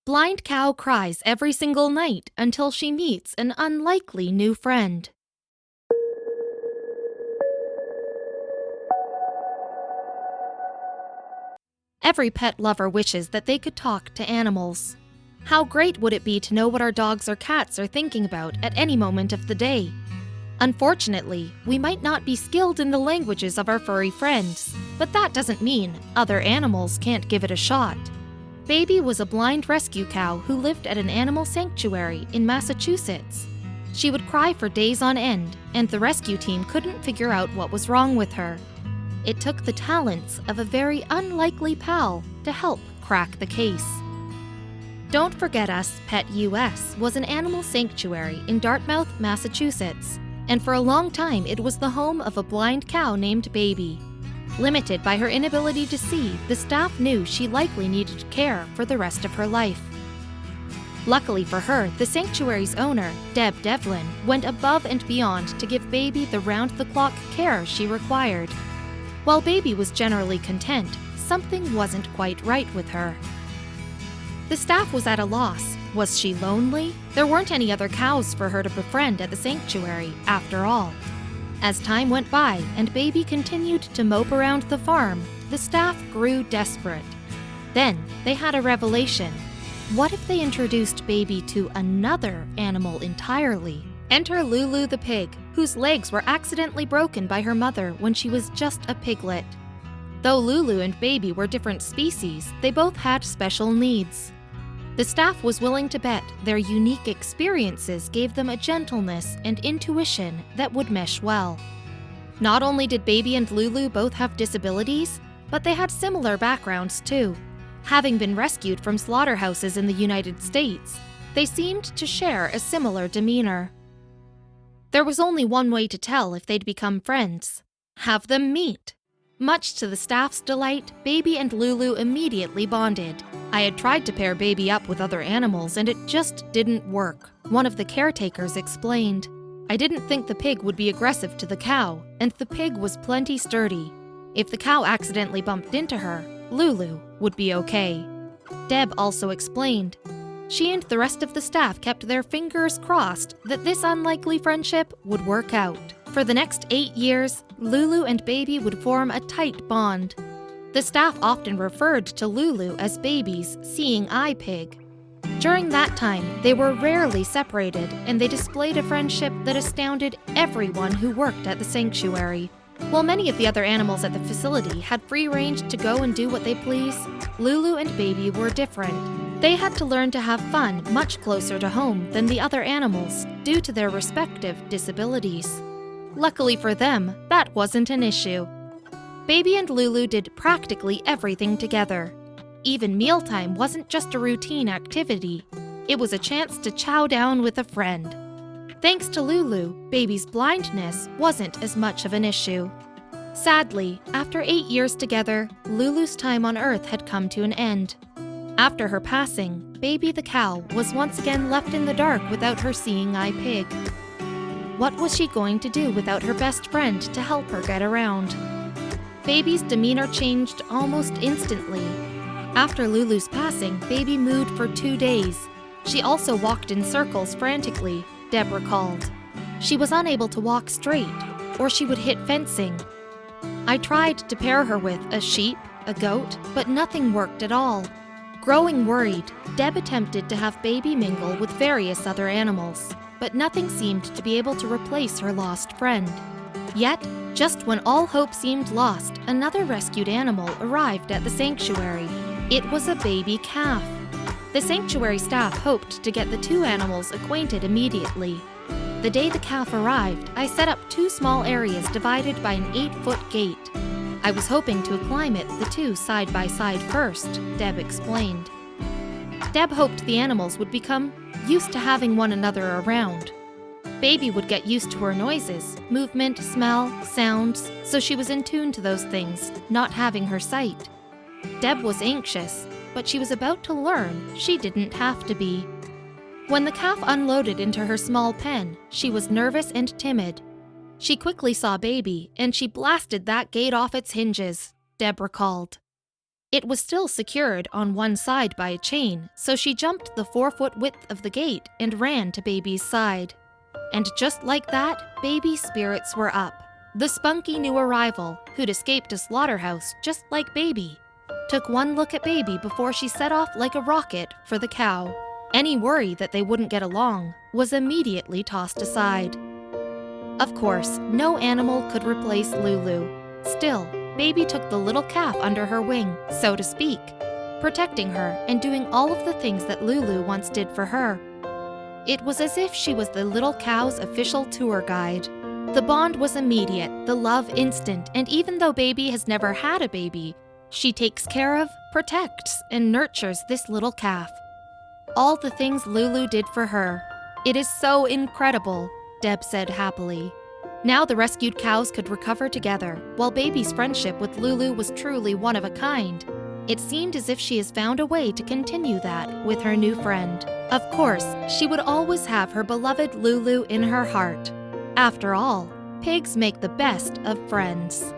Blind cow cries every single night until she meets an unlikely new friend. Every pet lover wishes that they could talk to animals. How great would it be to know what our dogs or cats are thinking about at any moment of the day? Unfortunately, we might not be skilled in the languages of our furry friends, but that doesn't mean other animals can't give it a shot. Baby was a blind rescue cow who lived at an animal sanctuary in Massachusetts. She would cry for days on end, and the rescue team couldn't figure out what was wrong with her. It took the talents of a very unlikely pal to help crack the case. Don't Forget Us Pet US was an animal sanctuary in Dartmouth, Massachusetts, and for a long time it was the home of a blind cow named Baby. Limited by her inability to see, the staff knew she likely needed care for the rest of her life. Luckily for her, the sanctuary's owner, Deb Devlin, went above and beyond to give Baby the round-the-clock care she required. While Baby was generally content, something wasn't quite right with her. The staff was at a loss. Was she lonely? There weren't any other cows for her to befriend at the sanctuary, after all. As time went by and Baby continued to mope around the farm, the staff grew desperate. Then they had a revelation. What if they introduced Baby to another animal entirely? Enter Lulu the pig, whose legs were accidentally broken by her mother when she was just a piglet. Though Lulu and Baby were different species, they both had special needs. The staff was willing to bet their unique experiences gave them a gentleness and intuition that would mesh well. Not only did Baby and Lulu both have disabilities, but they had similar backgrounds too. Having been rescued from slaughterhouses in the United States, they seemed to share a similar demeanor. There was only one way to tell if they'd become friends: have them meet. Much to the staff's delight, Baby and Lulu immediately bonded. I had tried to pair Baby up with other animals and it just didn't work, one of the caretakers explained. I didn't think the pig would be aggressive to the cow, and the pig was plenty sturdy. If the cow accidentally bumped into her, Lulu would be okay. Deb also explained. She and the rest of the staff kept their fingers crossed that this unlikely friendship would work out. For the next 8 years, Lulu and Baby would form a tight bond. The staff often referred to Lulu as Baby's seeing eye pig. During that time, they were rarely separated, and they displayed a friendship that astounded everyone who worked at the sanctuary. While many of the other animals at the facility had free range to go and do what they please, Lulu and Baby were different. They had to learn to have fun much closer to home than the other animals due to their respective disabilities. Luckily for them, that wasn't an issue. Baby and Lulu did practically everything together. Even mealtime wasn't just a routine activity. It was a chance to chow down with a friend. Thanks to Lulu, Baby's blindness wasn't as much of an issue. Sadly, after 8 years together, Lulu's time on Earth had come to an end. After her passing, Baby the cow was once again left in the dark without her seeing eye pig. What was she going to do without her best friend to help her get around? Baby's demeanor changed almost instantly. After Lulu's passing, Baby mood for 2 days. She also walked in circles frantically, Deb recalled. She was unable to walk straight, or she would hit fencing. I tried to pair her with a sheep, a goat, but nothing worked at all. Growing worried, Deb attempted to have Baby mingle with various other animals, but nothing seemed to be able to replace her lost friend. Yet, just when all hope seemed lost, another rescued animal arrived at the sanctuary. It was a baby calf. The sanctuary staff hoped to get the two animals acquainted immediately. The day the calf arrived, I set up 2 small areas divided by an 8-foot gate. I was hoping to acclimate the two side by side first, Deb explained. Deb hoped the animals would become used to having one another around. Baby would get used to her noises, movement, smell, sounds, so she was in tune to those things, not having her sight. Deb was anxious, but she was about to learn she didn't have to be. When the calf unloaded into her small pen, she was nervous and timid. She quickly saw Baby, and she blasted that gate off its hinges, Deb recalled. It was still secured on one side by a chain, so she jumped the 4-foot width of the gate and ran to Baby's side. And just like that, Baby's spirits were up. The spunky new arrival, who'd escaped a slaughterhouse just like Baby, took one look at Baby before she set off like a rocket for the cow. Any worry that they wouldn't get along was immediately tossed aside. Of course, no animal could replace Lulu. Still, Baby took the little calf under her wing, so to speak, protecting her and doing all of the things that Lulu once did for her. It was as if she was the little cow's official tour guide. The bond was immediate, the love instant, and even though Baby has never had a baby, she takes care of, protects, and nurtures this little calf. All the things Lulu did for her. It is so incredible, Deb said happily. Now the rescued cows could recover together, while Baby's friendship with Lulu was truly one of a kind. It seemed as if she has found a way to continue that with her new friend. Of course, she would always have her beloved Lulu in her heart. After all, pigs make the best of friends.